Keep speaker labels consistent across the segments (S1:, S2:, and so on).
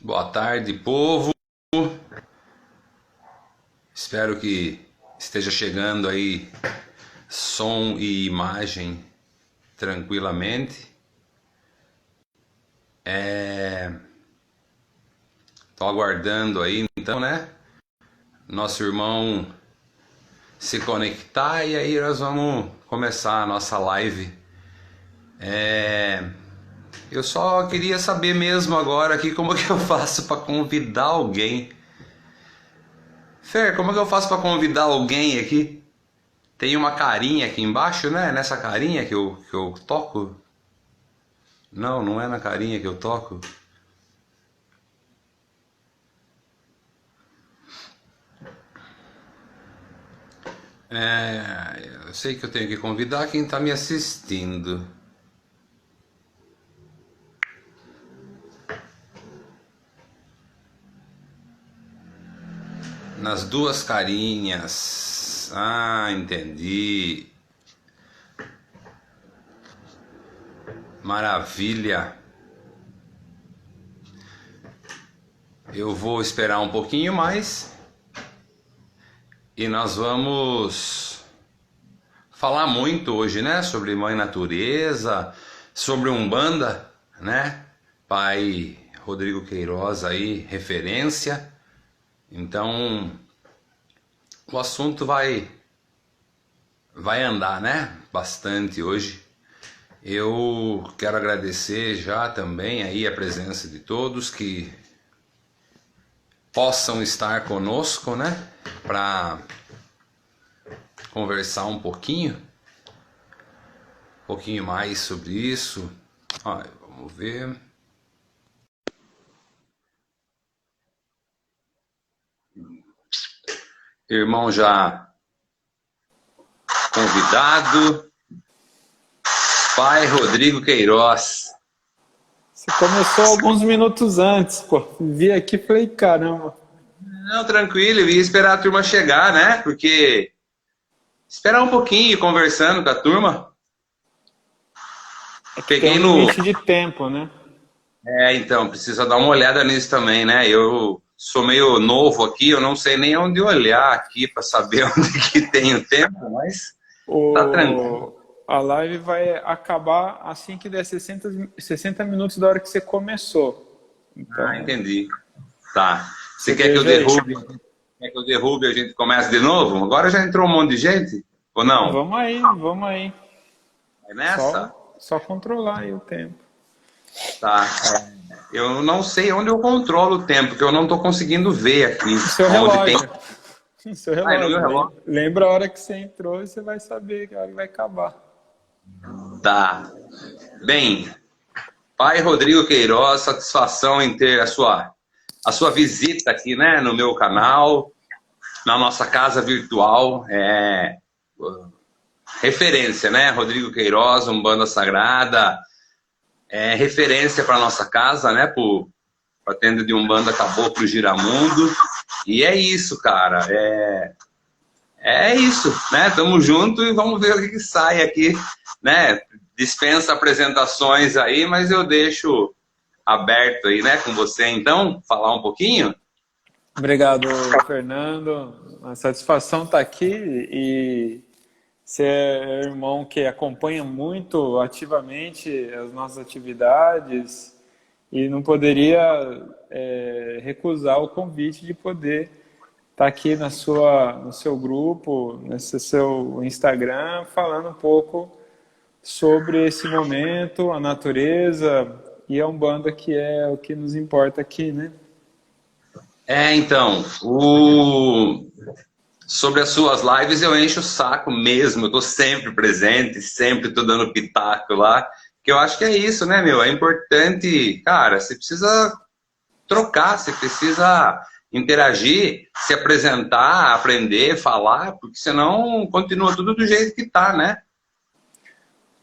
S1: Boa tarde, povo. Espero que esteja chegando aí som e imagem tranquilamente. Tô aguardando aí, então, né? Nosso irmão se conectar e aí nós vamos começar a nossa live. Eu só queria saber mesmo agora aqui como que eu faço para convidar alguém. Fer, como que eu faço para convidar alguém aqui? Tem uma carinha aqui embaixo, né? Nessa carinha que eu toco. Não, não é na carinha que eu toco. Eu sei que eu tenho que convidar quem está me assistindo. Nas duas carinhas. Ah, entendi. Maravilha. Eu vou esperar um pouquinho mais e nós vamos falar muito hoje, né? Sobre Mãe Natureza, sobre Umbanda, né? Pai Rodrigo Queiroz aí, referência. Então, o assunto vai andar, né? Bastante hoje. Eu quero agradecer já também aí a presença de todos que possam estar conosco, né? Para conversar um pouquinho mais sobre isso. Vamos ver. Irmão já convidado. Pai Rodrigo Queiroz.
S2: Você começou alguns minutos antes, pô. Vi aqui e falei, caramba.
S1: Não, tranquilo, eu ia esperar a turma chegar, né? Porque esperar um pouquinho conversando com a turma.
S2: Tem um limite de tempo, né?
S1: Então, precisa dar uma olhada nisso também, né? Eu sou meio novo aqui, eu não sei nem onde olhar aqui para saber onde que tem o tempo, mas tá tranquilo.
S2: A live vai acabar assim que der 60 minutos da hora que você começou. Então,
S1: Entendi. Tá. Você quer que eu derrube? Quer que eu derrube e a gente comece de novo? Agora já entrou um monte de gente? Ou não?
S2: Vamos aí.
S1: É nessa?
S2: Só controlar aí o tempo.
S1: Tá. Eu não sei onde eu controlo o tempo, que eu não tô conseguindo ver aqui.
S2: Seu relógio. Seu relógio.
S1: No meu relógio.
S2: Lembra a hora que você entrou e você vai saber que a hora vai acabar.
S1: Tá. Bem, Pai Rodrigo Queiroz, satisfação em ter a sua visita aqui, né, no meu canal, na nossa casa virtual. Referência, né? Rodrigo Queiroz, Umbanda Sagrada, referência para nossa casa, né? Para tenda de Umbanda Caboclo Giramundo. E é isso, cara. É isso, né? Tamo junto e vamos ver o que sai aqui, né? Dispensa apresentações aí, mas eu deixo aberto aí, né, com você, então, falar um pouquinho.
S2: Obrigado, Fernando. A satisfação está aqui e você é irmão que acompanha muito ativamente as nossas atividades e não poderia recusar o convite de poder estar aqui no seu grupo, nesse seu Instagram, falando um pouco sobre esse momento, a natureza e a Umbanda, que é o que nos importa aqui, né?
S1: Então, sobre as suas lives eu encho o saco mesmo, eu tô sempre presente, sempre tô dando pitaco lá, que eu acho que é isso, né, meu? É importante, cara, você precisa trocar, você precisa interagir, se apresentar, aprender, falar, porque senão continua tudo do jeito que tá, né?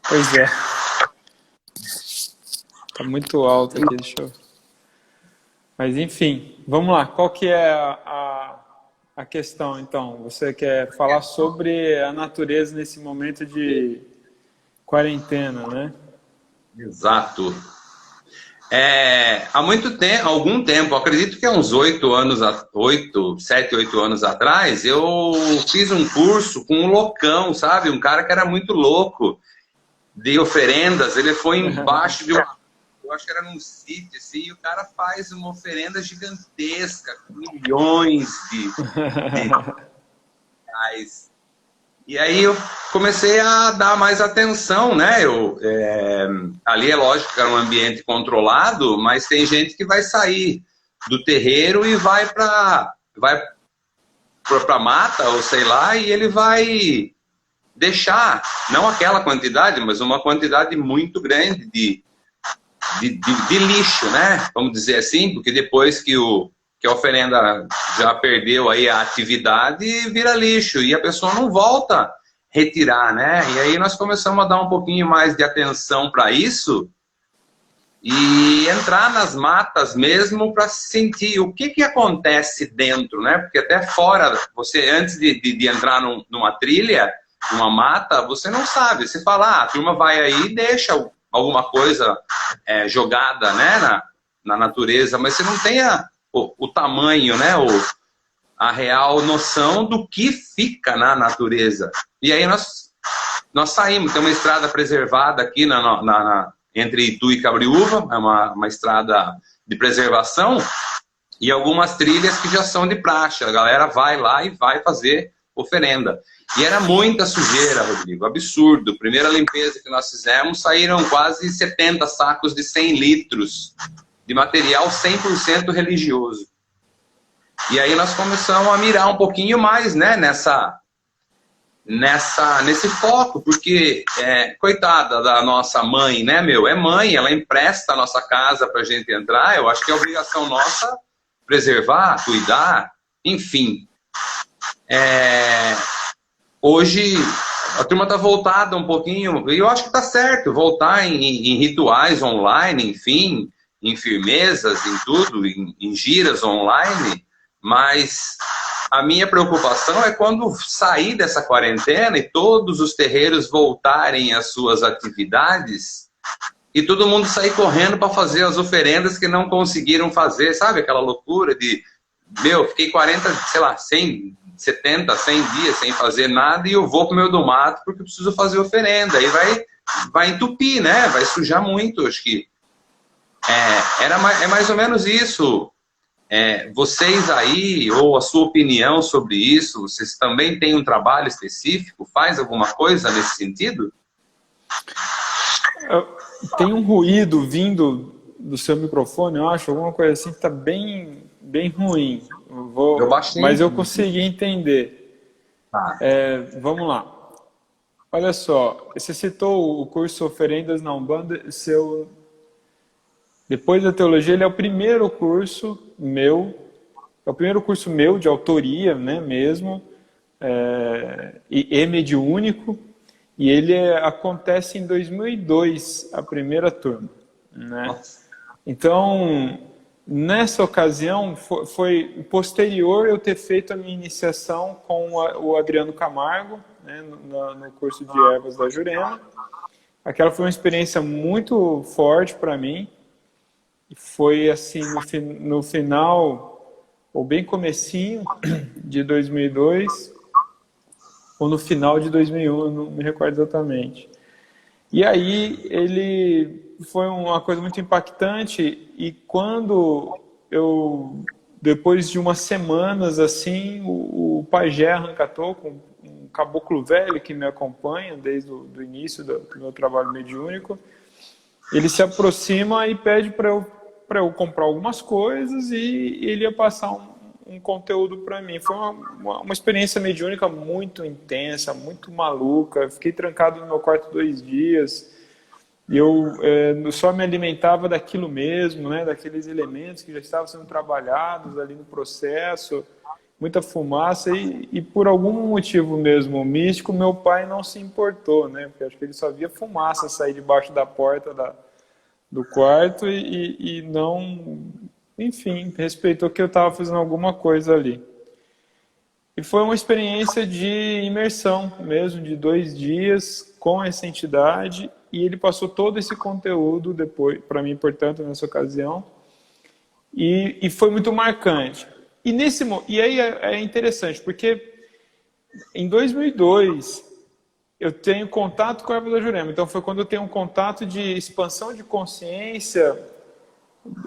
S2: Pois é. Tá muito alto aqui, deixa eu... Mas enfim, vamos lá. Qual que é a questão, então? Você quer falar sobre a natureza nesse momento de quarentena, né?
S1: Exato. Há muito tempo, algum tempo, acredito que há uns 7, 8 anos atrás, eu fiz um curso com um loucão, sabe? Um cara que era muito louco de oferendas. Ele foi embaixo de uma, eu acho que era num sítio, assim, e o cara faz uma oferenda gigantesca, com milhões de reais. E aí eu comecei a dar mais atenção, né? Ali é lógico que era um ambiente controlado, mas tem gente que vai sair do terreiro e vai para mata, ou sei lá, e ele vai deixar, não aquela quantidade, mas uma quantidade muito grande de lixo, né? Vamos dizer assim, porque depois que a oferenda já perdeu aí a atividade, vira lixo, e a pessoa não volta a retirar, né? E aí nós começamos a dar um pouquinho mais de atenção para isso e entrar nas matas mesmo para sentir o que acontece dentro, né? Porque até fora, você antes de entrar numa trilha, numa mata, você não sabe. Você fala, a turma vai aí e deixa alguma coisa jogada, né, na natureza, mas você não tem o tamanho, né, a real noção do que fica na natureza. E aí nós saímos, tem uma estrada preservada aqui entre Itu e Cabriúva, é uma estrada de preservação, e algumas trilhas que já são de praxe. A galera vai lá e vai fazer oferenda. E era muita sujeira, Rodrigo, absurdo. Primeira limpeza que nós fizemos, saíram quase 70 sacos de 100 litros de material 100% religioso. E aí nós começamos a mirar um pouquinho mais, né, nesse foco, porque, coitada da nossa mãe, né, é mãe, ela empresta a nossa casa para a gente entrar. Eu acho que é obrigação nossa preservar, cuidar, enfim. Hoje a turma está voltada um pouquinho, e eu acho que está certo, voltar em rituais online, enfim, em firmezas, em tudo, em giras online, mas a minha preocupação é quando sair dessa quarentena e todos os terreiros voltarem às suas atividades e todo mundo sair correndo para fazer as oferendas que não conseguiram fazer, sabe? Aquela loucura de, fiquei 40, sei lá, 100, 70, 100 dias sem fazer nada e eu vou pro meio do mato porque eu preciso fazer oferenda. Aí vai entupir, né? Vai sujar muito. Acho que é mais ou menos isso. Vocês aí, ou a sua opinião sobre isso, vocês também têm um trabalho específico? Faz alguma coisa nesse sentido?
S2: Tem um ruído vindo do seu microfone, eu acho, alguma coisa assim que está bem, bem ruim. Mas eu consegui entender. Vamos lá. Olha só, você citou o curso Oferendas na Umbanda, depois da teologia, ele é o primeiro curso meu, de autoria, né, mesmo, e mediúnico, e ele acontece em 2002, a primeira turma, né? Então, nessa ocasião, foi posterior eu ter feito a minha iniciação com o Adriano Camargo, né, no curso de ervas da Jurema. Aquela foi uma experiência muito forte para mim. Foi assim, no final, ou bem comecinho de 2002, ou no final de 2001, eu não me recordo exatamente. E aí, ele foi uma coisa muito impactante, e quando depois de umas semanas, assim, o pajé Arrancatou, com um caboclo velho que me acompanha desde o início do meu trabalho mediúnico, ele se aproxima e pede para eu comprar algumas coisas e ele ia passar um conteúdo para mim. Foi uma experiência mediúnica muito intensa, muito maluca. Fiquei trancado no meu quarto 2 dias e eu só me alimentava daquilo mesmo, né, daqueles elementos que já estavam sendo trabalhados ali no processo, muita fumaça e por algum motivo mesmo místico, meu pai não se importou, né, porque acho que ele só via fumaça sair debaixo da porta do quarto e não, enfim, respeitou que eu estava fazendo alguma coisa ali. E foi uma experiência de imersão mesmo, de 2 dias com essa entidade, e ele passou todo esse conteúdo depois, para mim, portanto, nessa ocasião, e foi muito marcante. E aí é interessante, porque em 2002 eu tenho contato com a erva da Jurema, então foi quando eu tenho um contato de expansão de consciência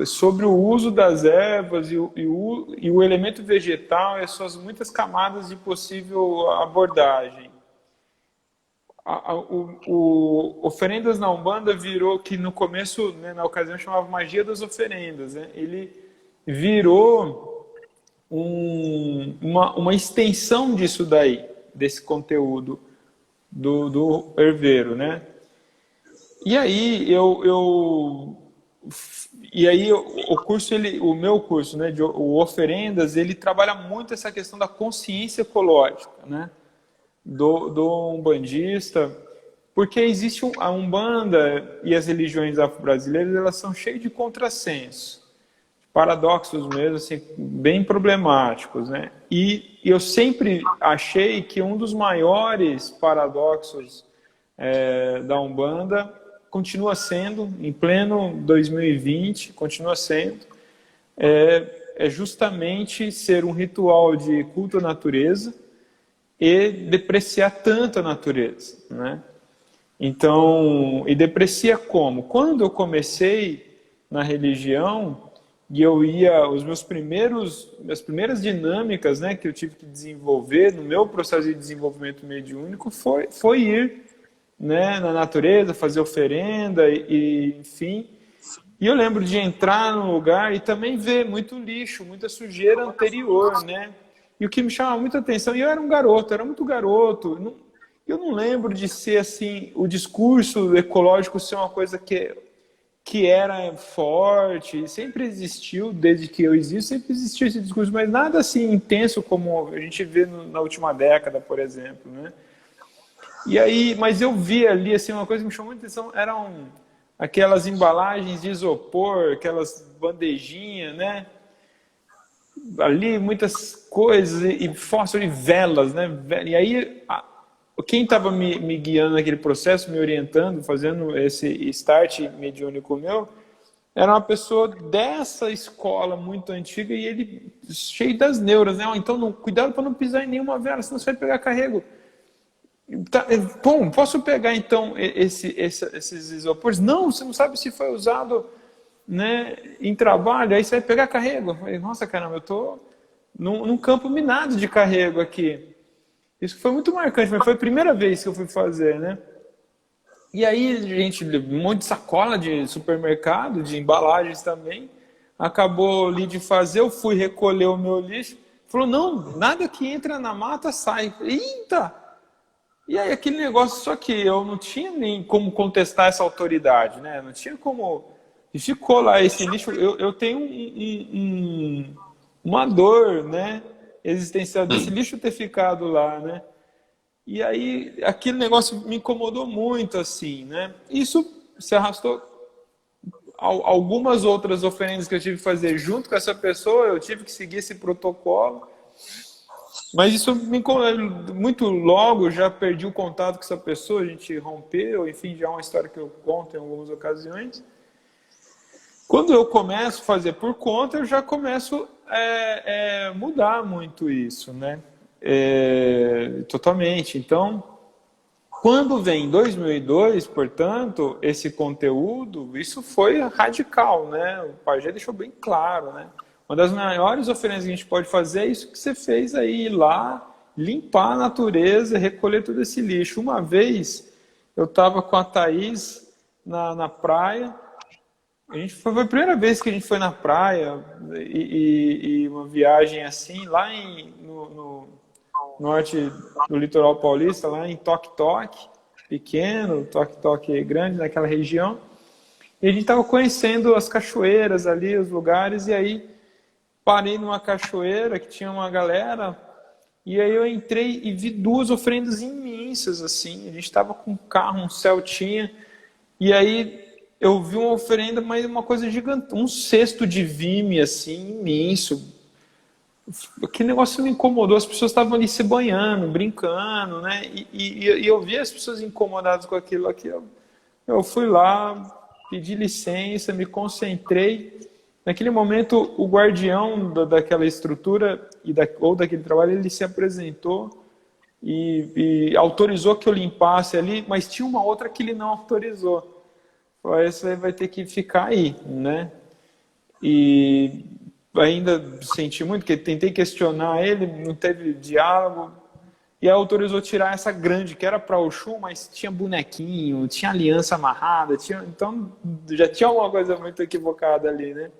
S2: sobre o uso das ervas e o elemento vegetal e as suas muitas camadas de possível abordagem. O Oferendas na Umbanda virou, que no começo, né, na ocasião, chamava Magia das Oferendas. Né? Ele virou uma extensão disso daí, desse conteúdo do herveiro. Né? E aí o curso, o meu curso, né, o Oferendas, ele trabalha muito essa questão da consciência ecológica, né, do umbandista, porque existe a Umbanda e as religiões afro-brasileiras, elas são cheias de contrassenso, paradoxos mesmo, assim, bem problemáticos, né, e eu sempre achei que um dos maiores paradoxos da Umbanda continua sendo, em pleno 2020, continua sendo, é justamente ser um ritual de culto à natureza e depreciar tanto a natureza, né? Então, e deprecia como? Quando eu comecei na religião, e eu ia, minhas primeiras dinâmicas, né, que eu tive que desenvolver no meu processo de desenvolvimento mediúnico foi ir, né, na natureza, fazer oferenda enfim. E eu lembro de entrar num lugar e também ver muito lixo, muita sujeira anterior, né? E o que me chamava muita atenção, e eu era muito garoto, eu não lembro de ser assim, o discurso ecológico ser uma coisa que era forte, sempre existiu, desde que eu existo, sempre existiu esse discurso, mas nada assim intenso como a gente vê na última década, por exemplo, né? E aí, mas eu vi ali, assim, uma coisa que me chamou muita atenção, eram aquelas embalagens de isopor, aquelas bandejinhas, né? Ali muitas coisas, e fósforo e velas, né? E aí, quem estava me guiando naquele processo, me orientando, fazendo esse start mediúnico meu, era uma pessoa dessa escola muito antiga, e ele cheio das neuras, né? Então, cuidado para não pisar em nenhuma vela, senão você vai pegar carrego. Tá, bom, posso pegar então esses isopores? Não, você não sabe se foi usado, né, em trabalho, aí você vai pegar carrego. Eu falei, nossa, caramba, eu tô num campo minado de carrego aqui. Isso foi muito marcante, mas foi a primeira vez que eu fui fazer, né? E aí, gente, um monte de sacola de supermercado, de embalagens também, acabou ali de fazer, eu fui recolher o meu lixo, falou, não, nada que entra na mata sai. Eu falei, eita! E aí aquele negócio, só que eu não tinha nem como contestar essa autoridade, né? Não tinha como... E ficou lá esse lixo, eu tenho uma dor, né, existencial desse lixo ter ficado lá, né? E aí aquele negócio me incomodou muito, assim, né? Isso se arrastou algumas outras oferendas que eu tive que fazer junto com essa pessoa, eu tive que seguir esse protocolo. Mas isso me incomodou muito logo, já perdi o contato com essa pessoa, a gente rompeu, enfim, já é uma história que eu conto em algumas ocasiões. Quando eu começo a fazer por conta, eu já começo a mudar muito isso, né? Totalmente. Então, quando vem em 2002, portanto, esse conteúdo, isso foi radical, né? O Pajé deixou bem claro, né? Uma das maiores oferendas que a gente pode fazer é isso que você fez aí, ir lá, limpar a natureza, recolher todo esse lixo. Uma vez, eu estava com a Thaís na praia, foi a primeira vez que a gente foi na praia, e uma viagem assim, lá no norte do litoral paulista, lá em Toque-Toque, pequeno, Toque-Toque grande, naquela região. E a gente estava conhecendo as cachoeiras ali, os lugares, e aí parei numa cachoeira que tinha uma galera, e aí eu entrei e vi 2 oferendas imensas, assim. A gente estava com um carro, um Celtinha, e aí eu vi uma oferenda, mas uma coisa gigante, um cesto de vime, assim, imenso, aquele negócio me incomodou, as pessoas estavam ali se banhando, brincando, né? E eu vi as pessoas incomodadas com aquilo aqui. Eu fui lá, pedi licença, me concentrei. Naquele momento, o guardião daquela estrutura ou daquele trabalho, ele se apresentou e autorizou que eu limpasse ali, mas tinha uma outra que ele não autorizou. Falei, isso aí vai ter que ficar aí, né? E ainda senti muito, que tentei questionar ele, não teve diálogo, e autorizou tirar essa grande, que era para o Oxum, mas tinha bonequinho, tinha aliança amarrada, então já tinha alguma coisa muito equivocada ali, né?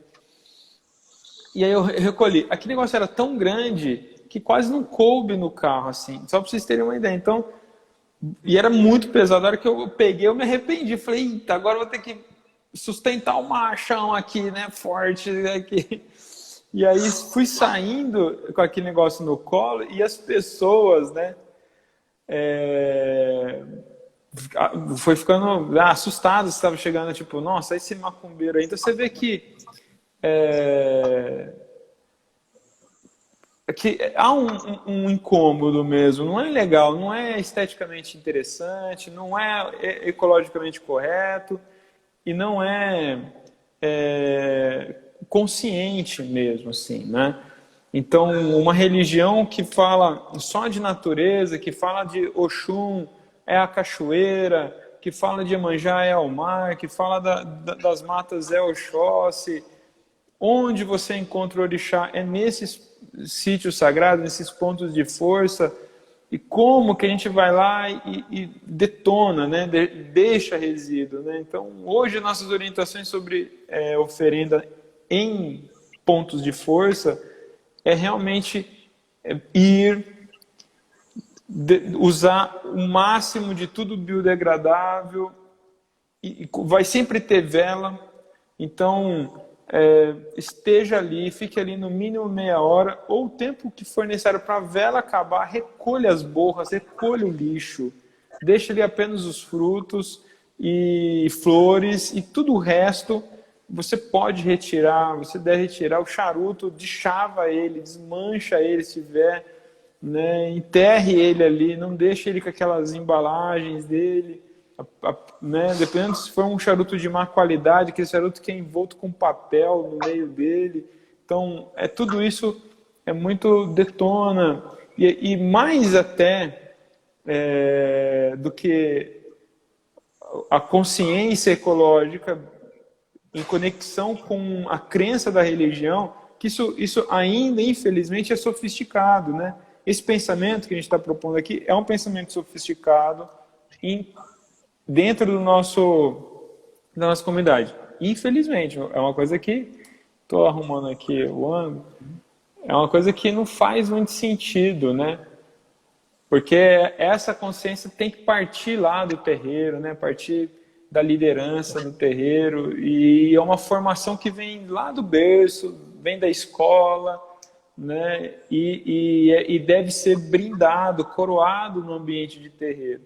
S2: E aí eu recolhi. Aquele negócio era tão grande que quase não coube no carro, assim, só para vocês terem uma ideia. Então, e era muito pesado. A hora que eu peguei, eu me arrependi. Falei, eita, agora eu vou ter que sustentar o machão aqui, né, forte aqui. E aí fui saindo com aquele negócio no colo e as pessoas, né, foi ficando assustadas, estava chegando, tipo, nossa, esse macumbeiro aí. Então você vê que há um incômodo mesmo, não é legal, não é esteticamente interessante, não é ecologicamente correto e não é consciente mesmo, assim, né? Então, uma religião que fala só de natureza, que fala de Oxum é a cachoeira, que fala de Iemanjá é o mar, que fala das matas é Oxóssi, onde você encontra o orixá é nesses sítios sagrados, nesses pontos de força, e como que a gente vai lá e detona, né? Deixa resíduo, né? Então, hoje nossas orientações sobre oferenda em pontos de força é realmente usar o máximo de tudo biodegradável, e vai sempre ter vela, então esteja ali, fique ali no mínimo meia hora, ou o tempo que for necessário para a vela acabar, recolha as borras, recolha o lixo, deixa ali apenas os frutos e flores, e tudo o resto você pode retirar, você deve retirar o charuto, deschava ele, desmancha ele se tiver, né? Enterre ele ali, não deixe ele com aquelas embalagens dele, né? Dependendo se for um charuto de má qualidade, aquele charuto que é envolto com papel no meio dele. Então, tudo isso é muito detona. E mais até do que a consciência ecológica em conexão com a crença da religião, que isso ainda, infelizmente, é sofisticado, né? Esse pensamento que a gente está propondo aqui é um pensamento sofisticado dentro da nossa comunidade. Infelizmente, é uma coisa que estou arrumando aqui o ângulo, é uma coisa que não faz muito sentido, né? Porque essa consciência tem que partir lá do terreiro, né? Partir da liderança no terreiro, e é uma formação que vem lá do berço, vem da escola, né? E deve ser brindado, coroado no ambiente de terreiro.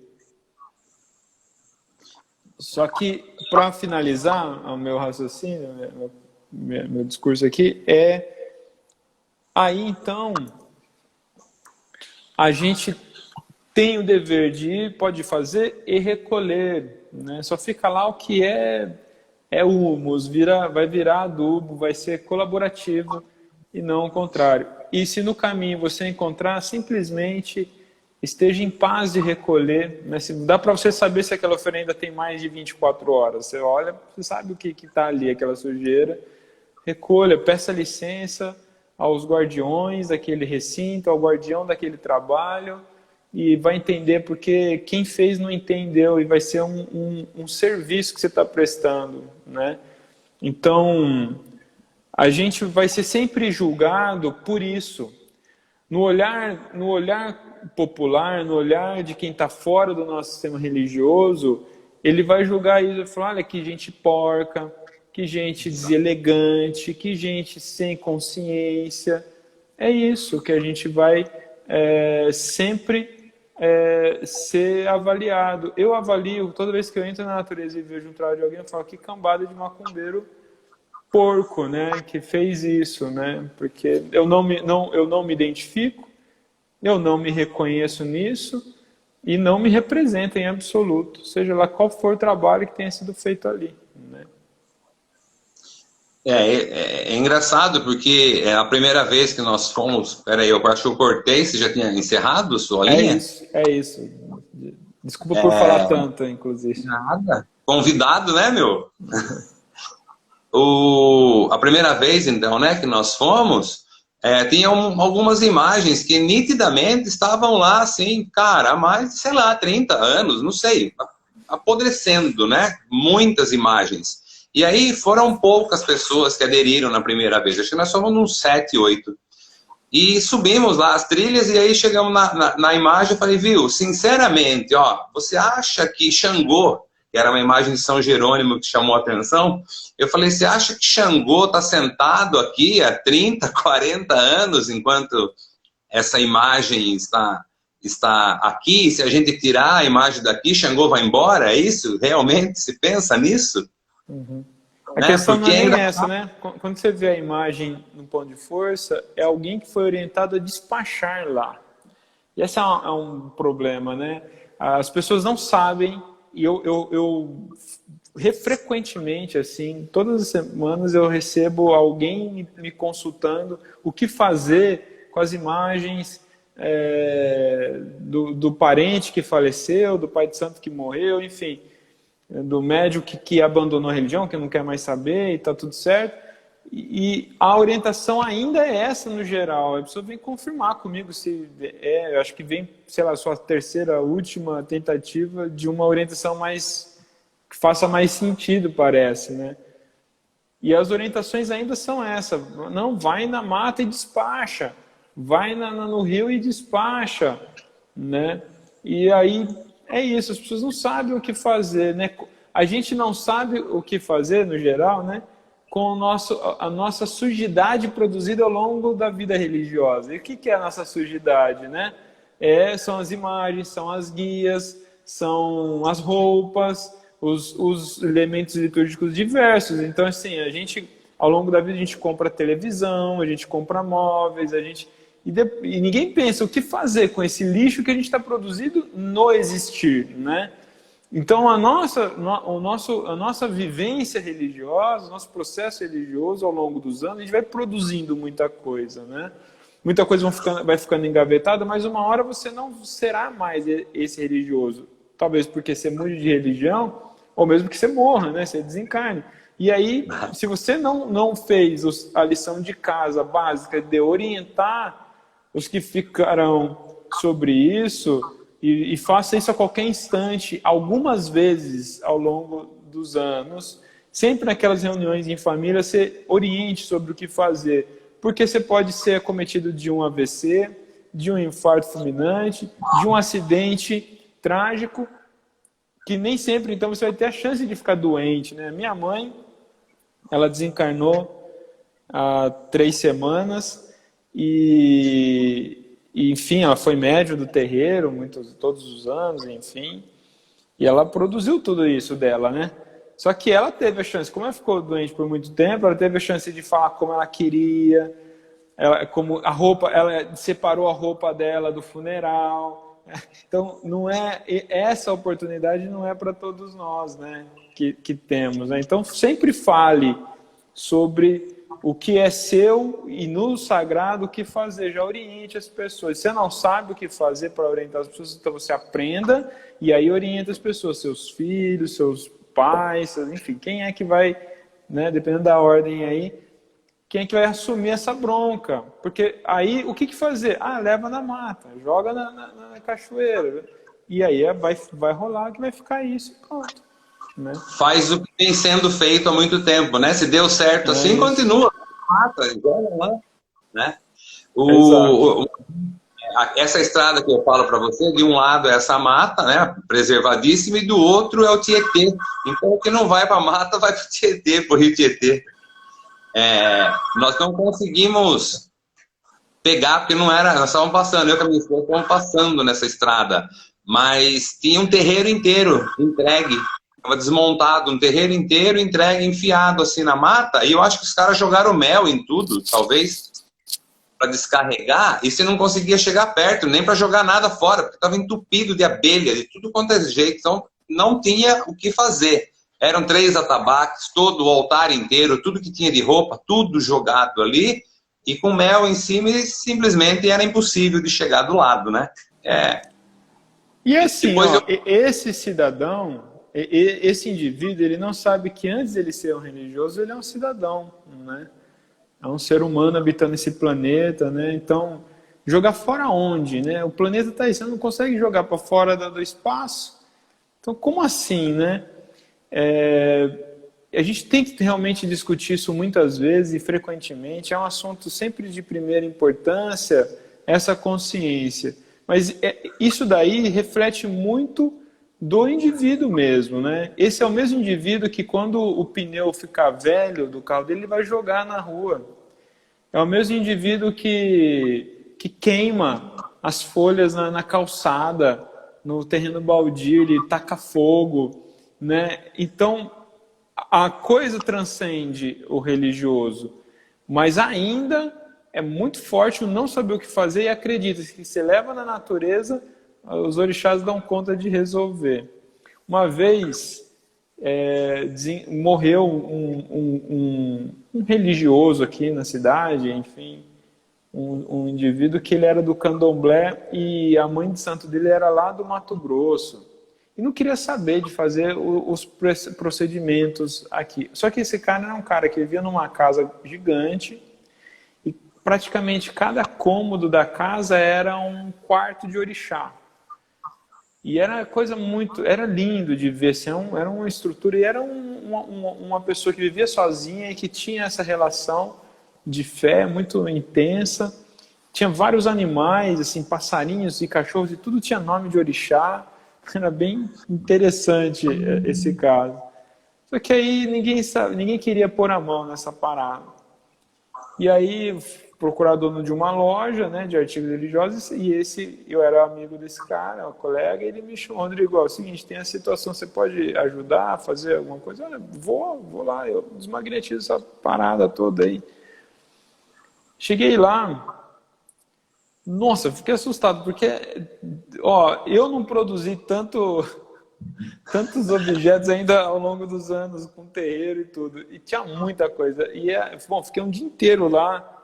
S2: Só que, para finalizar o meu raciocínio, meu discurso aqui, aí então a gente tem o dever de ir, pode fazer e recolher, né? Só fica lá o que é humus, vai virar adubo, vai ser colaborativo e não o contrário. E se no caminho você encontrar, simplesmente esteja em paz de recolher, né? Dá para você saber se aquela oferenda tem mais de 24 horas. Você olha, você sabe o que está ali, aquela sujeira. Recolha, peça licença aos guardiões daquele recinto, ao guardião daquele trabalho, e vai entender porque quem fez não entendeu, e vai ser um serviço que você está prestando, né? Então, a gente vai ser sempre julgado por isso. No olhar popular, no olhar de quem está fora do nosso sistema religioso, ele vai julgar isso e falar, olha que gente porca, que gente deselegante, que gente sem consciência. É isso que a gente vai sempre ser avaliado. Eu avalio, toda vez que eu entro na natureza e vejo um trabalho de alguém, eu falo, que cambada de macumbeiro porco, né, que fez isso, né? Porque eu não me identifico, eu não me reconheço nisso e não me representa em absoluto, seja lá qual for o trabalho que tenha sido feito ali, né?
S1: É engraçado porque é a primeira vez que nós fomos. Peraí, eu acho que eu cortei. Você já tinha encerrado a sua linha?
S2: É isso. Desculpa por falar tanto, inclusive.
S1: Nada. Convidado, né, meu? A primeira vez, então, né, que nós fomos, tinha algumas imagens que nitidamente estavam lá, assim, cara, há mais de, sei lá, 30 anos, não sei, apodrecendo, né? Muitas imagens. E aí foram poucas pessoas que aderiram na primeira vez. Acho que nós fomos uns 7, 8. E subimos lá as trilhas e aí chegamos na imagem e falei, viu, sinceramente, ó, você acha que Xangô, que era uma imagem de São Jerônimo que chamou a atenção, eu falei, você acha que Xangô está sentado aqui há 30, 40 anos enquanto essa imagem está aqui? Se a gente tirar a imagem daqui, Xangô vai embora? É isso? Realmente se pensa nisso?
S2: Uhum. A questão não é nem essa, né? Quando você vê a imagem no ponto de força, é alguém que foi orientado a despachar lá. E esse é um problema, né? As pessoas não sabem, e eu frequentemente, assim, todas as semanas eu recebo alguém me consultando o que fazer com as imagens do parente que faleceu, do pai de santo que morreu, enfim, do médium que abandonou a religião, que não quer mais saber e está tudo certo. E a orientação ainda é essa no geral. A pessoa vem confirmar comigo se eu acho que vem, sei lá, sua terceira, última tentativa de uma orientação mais que faça mais sentido, parece, né? E as orientações ainda são essa. Não, vai na mata e despacha. Vai no rio e despacha, né? E aí é isso, as pessoas não sabem o que fazer, né? A gente não sabe o que fazer, no geral, né? Com a nossa sujidade produzida ao longo da vida religiosa. E o que é a nossa sujidade, né? São as imagens, são as guias, são as roupas, os elementos litúrgicos diversos. Então, assim, ao longo da vida, a gente compra televisão, a gente compra móveis, e ninguém pensa o que fazer com esse lixo que a gente está produzindo no existir, né? Então, a nossa vivência religiosa, o nosso processo religioso ao longo dos anos, a gente vai produzindo muita coisa, né? Muita coisa vai ficando engavetada, mas uma hora você não será mais esse religioso. Talvez porque você mude de religião, ou mesmo que você morra, né? Você desencarne. E aí, se você não fez a lição de casa básica de orientar os que ficarão sobre isso, e faça isso a qualquer instante, algumas vezes ao longo dos anos, sempre naquelas reuniões em família, você oriente sobre o que fazer, porque você pode ser acometido de um AVC, de um infarto fulminante, de um acidente trágico, que nem sempre, então, você vai ter a chance de ficar doente, né? Minha mãe, ela desencarnou há 3 semanas e enfim, ela foi médium do terreiro todos os anos, enfim, e ela produziu tudo isso dela, né? Só que ela teve a chance, como ela ficou doente por muito tempo, ela teve a chance de falar como ela queria, ela separou a roupa dela do funeral. Então, essa oportunidade não é para todos nós, né, que temos, né? Então, sempre fale sobre o que é seu e no sagrado o que fazer, já oriente as pessoas. Você não sabe o que fazer para orientar as pessoas, então você aprenda e aí orienta as pessoas, seus filhos, seus pais, enfim, quem é que vai, né, dependendo da ordem aí, quem é que vai assumir essa bronca? Porque aí, o que fazer? Leva na mata, joga na cachoeira, e aí vai rolar que vai ficar isso e pronto. Né?
S1: Faz o que vem sendo feito há muito tempo, né? Se deu certo assim, continua. Mata, joga lá, né? Essa estrada que eu falo para você, de um lado é essa mata, né, preservadíssima, e do outro é o Tietê. Então, o que não vai para a mata, vai para o Tietê, para o Rio Tietê. Nós não conseguimos pegar, porque não era... Nós estávamos passando, eu e a minha esposa estávamos passando nessa estrada, mas tinha um terreiro inteiro entregue Tava desmontado um terreiro inteiro, entregue, enfiado assim na mata. E eu acho que os caras jogaram mel em tudo, talvez, para descarregar. E você não conseguia chegar perto, nem para jogar nada fora, porque estava entupido de abelha, de tudo quanto é jeito. Então, não tinha o que fazer. Eram 3 atabaques, todo o altar inteiro, tudo que tinha de roupa, tudo jogado ali. E com mel em cima, e simplesmente era impossível de chegar do lado, né?
S2: E assim, ó, esse cidadão, esse indivíduo, ele não sabe que antes de ele ser um religioso, ele é um cidadão, né? É um ser humano habitando esse planeta, né? Então, jogar fora onde, né? O planeta está aí, você não consegue jogar para fora do espaço. Então, como assim, né? A gente tem que realmente discutir isso muitas vezes e frequentemente. É um assunto sempre de primeira importância, essa consciência. Mas isso daí reflete muito do indivíduo mesmo, né? Esse é o mesmo indivíduo que quando o pneu ficar velho do carro dele, ele vai jogar na rua. É o mesmo indivíduo que queima as folhas na calçada, no terreno baldio, ele taca fogo, né? Então, a coisa transcende o religioso, mas ainda é muito forte o não saber o que fazer e acredita que se leva na natureza, os orixás dão conta de resolver. Uma vez morreu um religioso aqui na cidade, enfim, um indivíduo que ele era do candomblé e a mãe de santo dele era lá do Mato Grosso. E não queria saber de fazer os procedimentos aqui. Só que esse cara era um cara que vivia numa casa gigante e praticamente cada cômodo da casa era um quarto de orixá. E era coisa muito... Era lindo de ver, assim, era uma estrutura e era uma pessoa que vivia sozinha e que tinha essa relação de fé muito intensa. Tinha vários animais, assim, passarinhos e cachorros e tudo tinha nome de orixá. Era bem interessante esse caso. Só que aí ninguém queria pôr a mão nessa parada. E aí procurar dono de uma loja, né, de artigos religiosos, e eu era amigo desse cara, um colega, e ele me chamou, Rodrigo, é o seguinte, tem a situação, você pode ajudar a fazer alguma coisa? Olha, vou lá, eu desmagnetizo essa parada toda aí. Cheguei lá, nossa, fiquei assustado, porque eu não produzi tantos objetos ainda ao longo dos anos, com terreiro e tudo. E tinha muita coisa. E, fiquei um dia inteiro lá,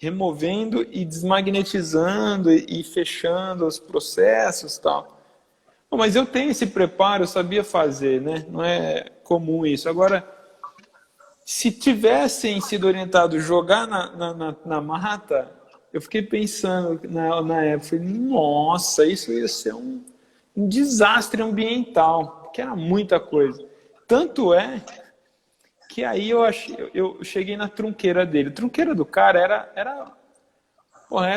S2: removendo e desmagnetizando e fechando os processos e tal. Bom, mas eu tenho esse preparo, eu sabia fazer, né? Não é comum isso. Agora, se tivessem sido orientados a jogar na mata... Eu fiquei pensando na época, falei, nossa, isso ia ser um desastre ambiental, porque era muita coisa. Tanto é que aí eu cheguei na trunqueira dele. A trunqueira do cara era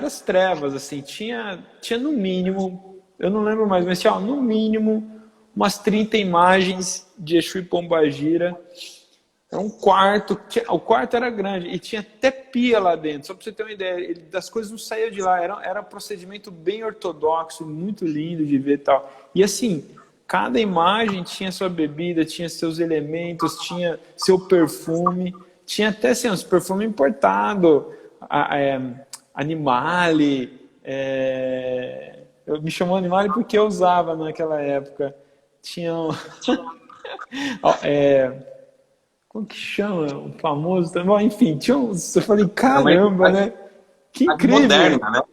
S2: as trevas, assim, tinha no mínimo, eu não lembro mais, mas tinha no mínimo umas 30 imagens de Exu e Pombagira. Era um quarto, o quarto era grande e tinha até pia lá dentro, só para você ter uma ideia, das coisas não saíam de lá, era um procedimento bem ortodoxo, muito lindo de ver e tal. E assim, cada imagem tinha sua bebida, tinha seus elementos, tinha seu perfume, tinha até assim, uns perfumes importados, Animale, eu me chamou Animale porque eu usava naquela época, tinha como que chama? O famoso também. Enfim, tinha uns... Eu falei, caramba, né? Que incrível. Moderna,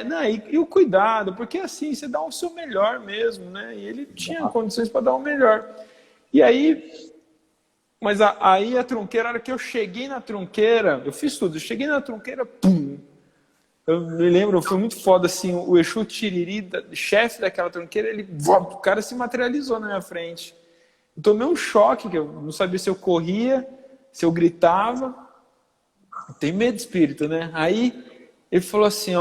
S2: né? E o cuidado, porque assim, você dá o seu melhor mesmo, né? E ele tinha condições para dar o melhor. E aí... Mas aí a trunqueira, a hora que eu cheguei na trunqueira, eu fiz tudo. Eu cheguei na trunqueira, pum! Eu me lembro, foi muito foda, assim, o Exu Tiriri, chefe daquela trunqueira, o cara se materializou na minha frente. Eu tomei um choque, que eu não sabia se eu corria, se eu gritava. Tem medo de espírito, né? Aí ele falou assim,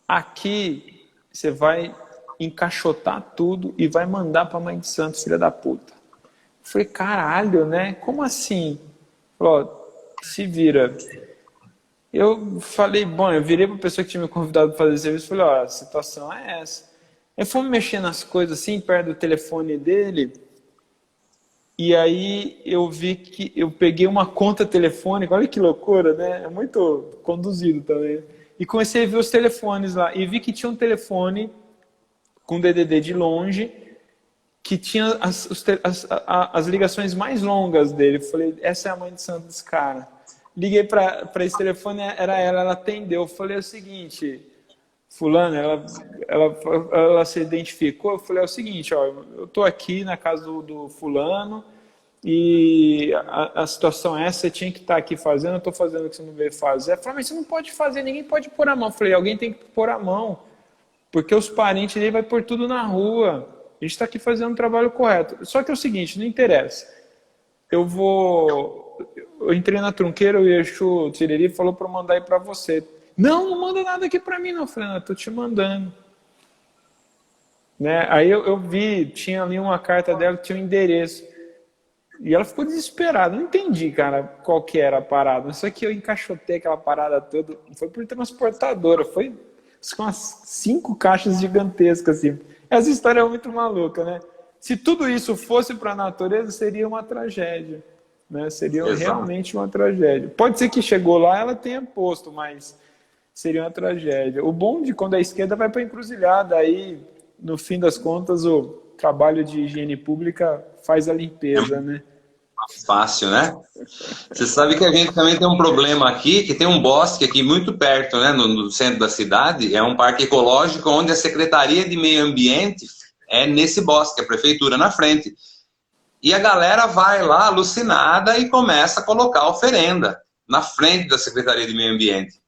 S2: aqui você vai encaixotar tudo e vai mandar pra mãe de santo, filha da puta. Eu falei, caralho, né? Como assim? Falou, se vira. Eu falei, eu virei pra pessoa que tinha me convidado para fazer serviço, falei, a situação é essa. Aí fomos mexer nas coisas assim, perto do telefone dele. E aí eu vi que eu peguei uma conta telefônica, olha que loucura, né? É muito conduzido também. E comecei a ver os telefones lá. E vi que tinha um telefone com DDD de longe, que tinha as ligações mais longas dele. Eu falei, essa é a mãe de santo desse cara. Liguei para esse telefone, era ela atendeu. Eu falei o seguinte, fulano, ela se identificou. Eu falei, é o seguinte, ó, eu tô aqui na casa do fulano e a situação é essa, você tinha que estar aqui fazendo, eu estou fazendo o que você não veio fazer. Ela falou, mas você não pode fazer, ninguém pode pôr a mão. Eu falei, alguém tem que pôr a mão, porque os parentes dele vai pôr tudo na rua. A gente está aqui fazendo um trabalho correto. Só que é o seguinte, não interessa. Eu entrei na trunqueira, o Exu Tiriri falou para mandar aí para você. Não, não manda nada aqui para mim não. Eu falei, não, eu tô te mandando. Né? Aí eu vi, tinha ali uma carta dela, tinha um endereço. E ela ficou desesperada. Não entendi, cara, qual que era a parada. Só que eu encaixotei aquela parada toda. Foi por transportadora. Foi com umas 5 caixas gigantescas, assim. Essa história é muito maluca, né? Se tudo isso fosse para a natureza, seria uma tragédia. Né? Seria realmente uma tragédia. Pode ser que chegou lá, ela tenha posto, mas seria uma tragédia. O bom de quando a esquerda vai para a encruzilhada, aí, no fim das contas, o trabalho de higiene pública faz a limpeza, né?
S1: Fácil, né? Você sabe que a gente também tem um problema aqui, que tem um bosque aqui muito perto, né, no centro da cidade, é um parque ecológico onde a Secretaria de Meio Ambiente é nesse bosque, a prefeitura na frente. E a galera vai lá alucinada e começa a colocar oferenda na frente da Secretaria de Meio Ambiente.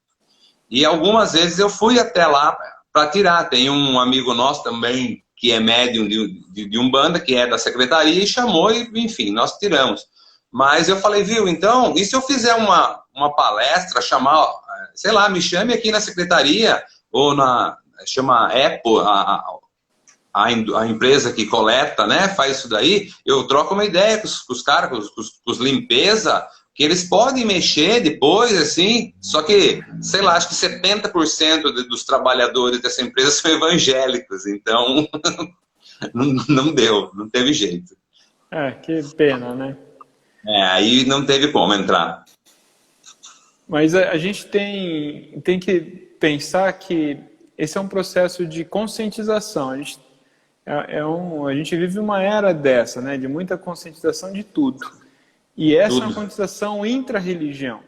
S1: E algumas vezes eu fui até lá para tirar. Tem um amigo nosso também que é médium de Umbanda, que é da secretaria, e chamou e, enfim, nós tiramos. Mas eu falei, viu, então, e se eu fizer uma palestra, chamar, sei lá, me chame aqui na secretaria, ou chama Apple, a empresa que coleta, né, faz isso daí, eu troco uma ideia com os caras, com os limpeza, que eles podem mexer depois, assim, só que, sei lá, acho que 70% dos trabalhadores dessa empresa são evangélicos, então não deu, não teve jeito.
S2: Que pena, né?
S1: Aí não teve como entrar.
S2: Mas a gente tem que pensar que esse é um processo de conscientização. A gente vive uma era dessa, né, de muita conscientização de tudo. E essa é uma conscientização intra-religião,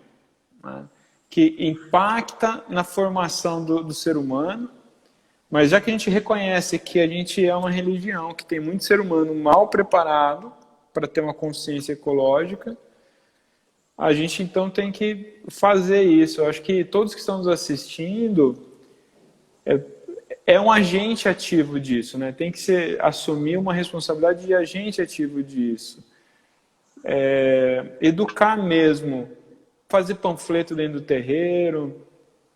S2: né, que impacta na formação do ser humano, mas já que a gente reconhece que a gente é uma religião, que tem muito ser humano mal preparado para ter uma consciência ecológica, a gente então tem que fazer isso. Eu acho que todos que estão nos assistindo é um agente ativo disso, né? Tem que assumir uma responsabilidade de agente ativo disso. Educar mesmo, fazer panfleto dentro do terreiro,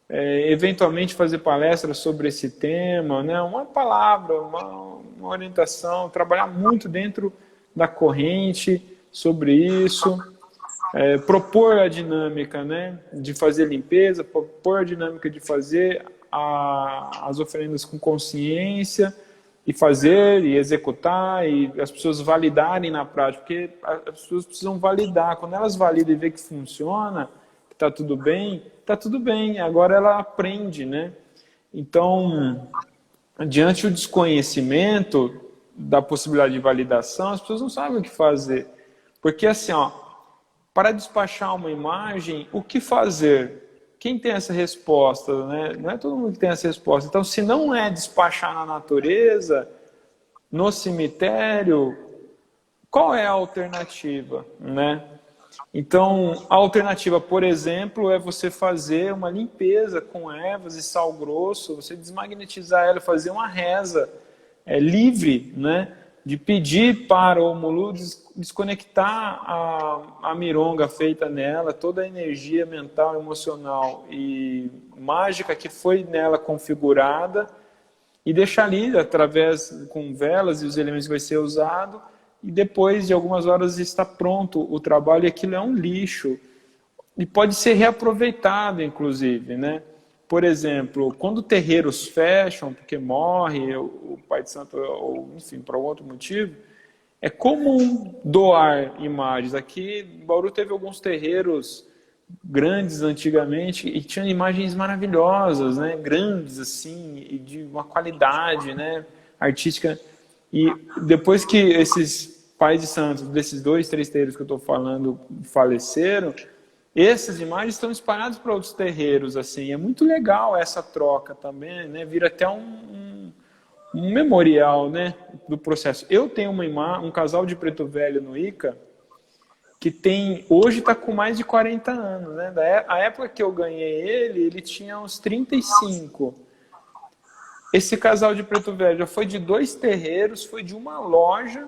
S2: eventualmente fazer palestras sobre esse tema, né? Uma palavra, uma orientação, trabalhar muito dentro da corrente sobre isso, propor a dinâmica, né, de fazer limpeza, propor a dinâmica de fazer as oferendas com consciência, e fazer, e executar, e as pessoas validarem na prática, porque as pessoas precisam validar. Quando elas validam e vê que funciona, que está tudo bem, agora ela aprende, né? Então, diante do desconhecimento da possibilidade de validação, as pessoas não sabem o que fazer. Porque assim, ó, para despachar uma imagem, o que fazer? Quem tem essa resposta, né? Não é todo mundo que tem essa resposta. Então, se não é despachar na natureza, no cemitério, qual é a alternativa, né? Então, a alternativa, por exemplo, é você fazer uma limpeza com ervas e sal grosso, você desmagnetizar ela, fazer uma reza livre, né? De pedir para o Omulu desconectar a mironga feita nela, toda a energia mental, emocional e mágica que foi nela configurada, e deixar ali, através com velas e os elementos que vai ser usado, e depois de algumas horas está pronto o trabalho, e aquilo é um lixo. E pode ser reaproveitado, inclusive, né? Por exemplo, quando terreiros fecham, porque morre o pai de santo, ou enfim, por algum outro motivo, é comum doar imagens. Aqui em Bauru teve alguns terreiros grandes antigamente e tinham imagens maravilhosas, né? Grandes assim, e de uma qualidade, né? Artística. E depois que esses pais de santos, desses 2, 3 terreiros que eu estou falando, faleceram, essas imagens estão espalhadas para outros terreiros, assim. É muito legal essa troca também, né? Vira até um memorial, né, do processo. Eu tenho um casal de preto velho no Ica que hoje está com mais de 40 anos, né? A época que eu ganhei ele tinha uns 35. Esse casal de preto velho já foi de 2 terreiros, foi de uma loja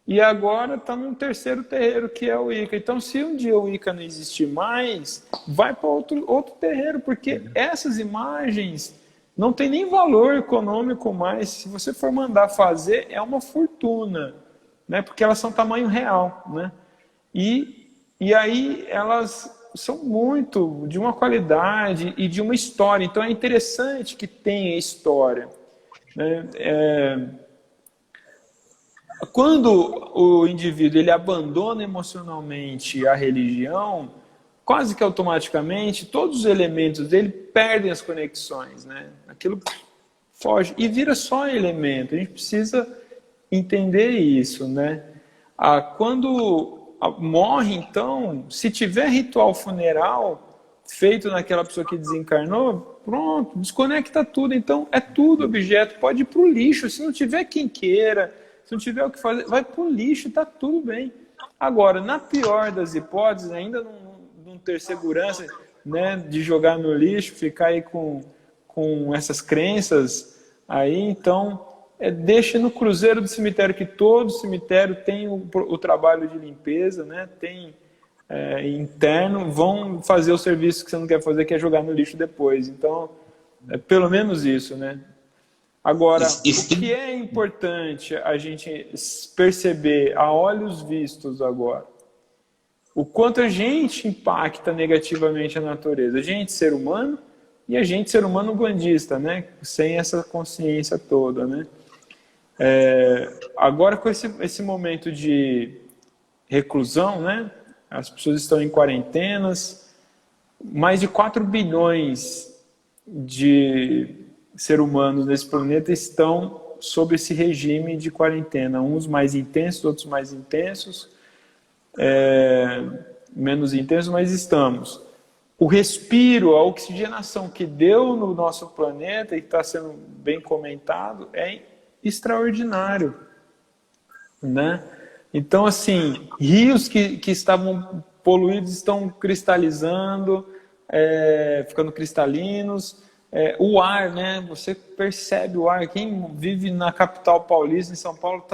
S2: e agora está num terceiro terreiro que é o Ica. Então, se um dia o Ica não existir mais, vai para outro terreiro, porque essas imagens não tem nem valor econômico mais. Se você for mandar fazer, é uma fortuna, né? Porque elas são tamanho real, né? E aí elas são muito de uma qualidade e de uma história. Então é interessante que tenha história, né? Quando o indivíduo ele abandona emocionalmente a religião, quase que automaticamente todos os elementos dele perdem as conexões, né? Aquilo foge e vira só elemento. A gente precisa entender isso, né? Quando morre, então, se tiver ritual funeral feito naquela pessoa que desencarnou, pronto, desconecta tudo. Então, é tudo objeto, pode ir para o lixo. Se não tiver quem queira, se não tiver o que fazer, vai para o lixo, está tudo bem. Agora, na pior das hipóteses, ainda não ter segurança, né, de jogar no lixo, ficar aí com essas crenças, aí, então, deixa no cruzeiro do cemitério, que todo cemitério tem o trabalho de limpeza, né? Tem interno, vão fazer o serviço que você não quer fazer, que é jogar no lixo depois. Então, pelo menos isso, né? Agora, o que é importante a gente perceber a olhos vistos agora? O quanto a gente impacta negativamente a natureza. A gente, ser humano, e a gente, ser humano bandista, né? Sem essa consciência toda, né? Agora, com esse momento de reclusão, né? As pessoas estão em quarentenas, mais de 4 bilhões de seres humanos nesse planeta estão sob esse regime de quarentena, uns mais intensos, outros mais intensos, menos intensos, mas estamos. O respiro, a oxigenação que deu no nosso planeta, e está sendo bem comentado, é extraordinário, né? Então, assim, rios que estavam poluídos estão cristalizando, ficando cristalinos. O ar, né? Você percebe o ar. Quem vive na capital paulista, em São Paulo,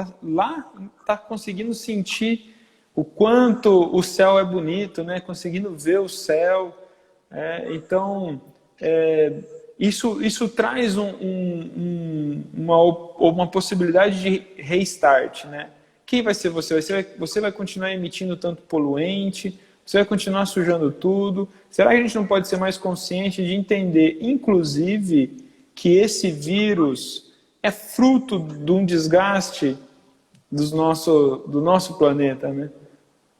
S2: tá conseguindo sentir o quanto o céu é bonito, né? Conseguindo ver o céu. Então, isso traz uma possibilidade de restart, né? Quem vai ser você? Você vai continuar emitindo tanto poluente? Você vai continuar sujando tudo? Será que a gente não pode ser mais consciente de entender, inclusive, que esse vírus é fruto de um desgaste do nosso planeta, né?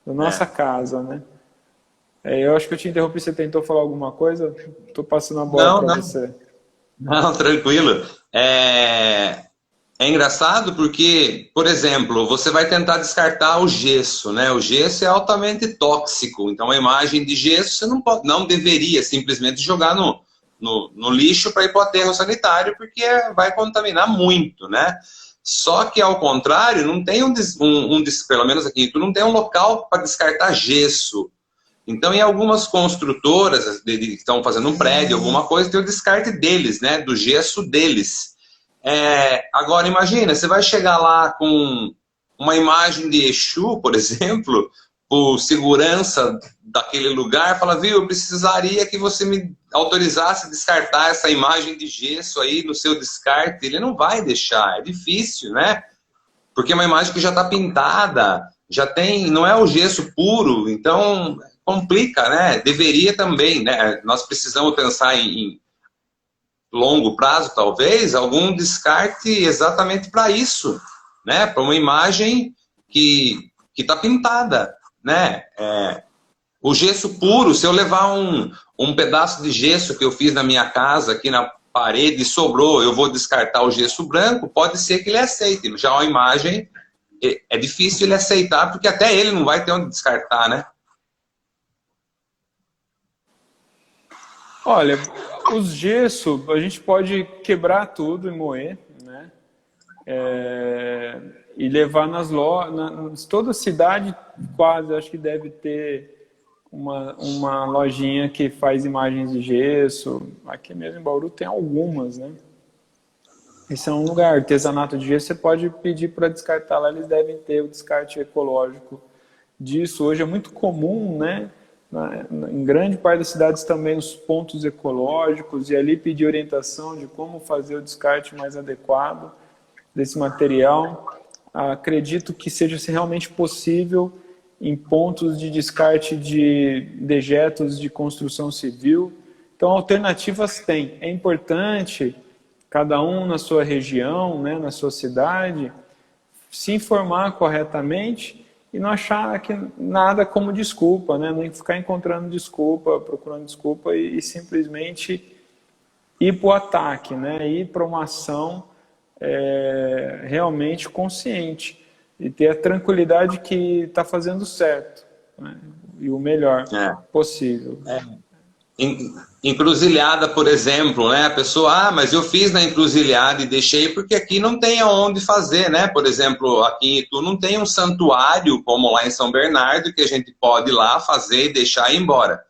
S2: Da nossa casa, né? Eu acho que eu te interrompi, você tentou falar alguma coisa? Estou passando a bola para você.
S1: Não, tranquilo. É engraçado porque, por exemplo, você vai tentar descartar o gesso, né? O gesso é altamente tóxico, então a imagem de gesso você não deveria simplesmente jogar no lixo para ir para o aterro sanitário, porque vai contaminar muito, né? Só que, ao contrário, não tem pelo menos aqui, tu não tem um local para descartar gesso. Então, em algumas construtoras que estão fazendo um prédio, alguma coisa, tem o descarte deles, né? Do gesso deles. Agora, imagina, você vai chegar lá com uma imagem de Exu, por exemplo, por segurança daquele lugar, fala, viu, eu precisaria que você me autorizasse a descartar essa imagem de gesso aí no seu descarte. Ele não vai deixar, é difícil, né? Porque é uma imagem que já está pintada, já tem, não é o gesso puro, então complica, né? Deveria também, né? Nós precisamos pensar em longo prazo, talvez, algum descarte exatamente para isso, né? Para uma imagem que tá pintada, né? O gesso puro, se eu levar um pedaço de gesso que eu fiz na minha casa, aqui na parede, e sobrou, eu vou descartar o gesso branco, pode ser que ele aceite. Já a imagem, é difícil ele aceitar, porque até ele não vai ter onde descartar, né?
S2: Olha, os gesso, a gente pode quebrar tudo e moer, né? E levar nas lojas, toda cidade quase, acho que deve ter uma lojinha que faz imagens de gesso. Aqui mesmo em Bauru tem algumas, né? Esse é um lugar, artesanato de gesso, você pode pedir para descartar lá, eles devem ter o descarte ecológico disso. Hoje é muito comum, né? Em grande parte das cidades também os pontos ecológicos, e ali pedir orientação de como fazer o descarte mais adequado desse material. Acredito que seja realmente possível em pontos de descarte de dejetos de construção civil. Então, alternativas tem. É importante, cada um na sua região, né, na sua cidade, se informar corretamente e não achar que nada como desculpa, né? Não ficar encontrando desculpa, procurando desculpa e simplesmente ir para o ataque, né? Ir para uma ação realmente consciente e ter a tranquilidade que está fazendo certo, né? E o melhor possível.
S1: Encruzilhada, por exemplo, né? A pessoa, mas eu fiz na encruzilhada e deixei porque aqui não tem aonde fazer, né? Por exemplo, aqui em Itu não tem um santuário como lá em São Bernardo que a gente pode ir lá fazer e deixar e ir embora.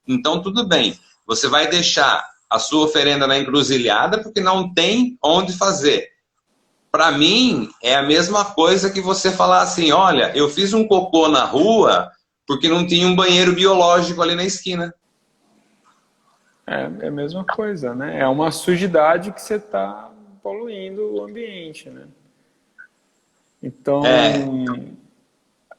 S1: Então, tudo bem. Você vai deixar a sua oferenda na encruzilhada porque não tem onde fazer. Para mim, é a mesma coisa que você falar assim, olha, eu fiz um cocô na rua porque não tinha um banheiro biológico ali na esquina.
S2: É a mesma coisa, né? É uma sujidade que você está poluindo o ambiente, né? Então,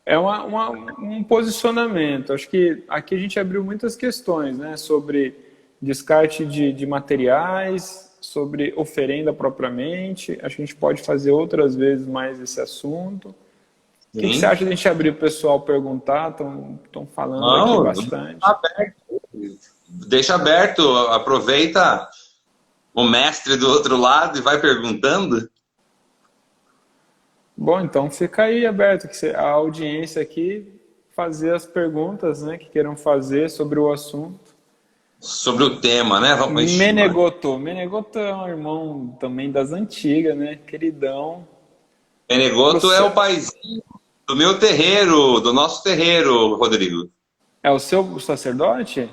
S2: é um posicionamento. Acho que aqui a gente abriu muitas questões, né? Sobre descarte de materiais, sobre oferenda propriamente. Acho que a gente pode fazer outras vezes mais esse assunto. O que você acha de a gente abrir o pessoal perguntar? Estão falando aqui bastante.
S1: Deixa aberto, aproveita o mestre do outro lado e vai perguntando.
S2: Bom, então fica aí aberto, que a audiência aqui fazer as perguntas, né, que queiram fazer sobre o assunto.
S1: Sobre o tema, né? Vamos
S2: Menegoto é um irmão também das antigas, né? Queridão.
S1: Menegoto é o paizinho do meu terreiro, do nosso terreiro, Rodrigo.
S2: É o seu sacerdote?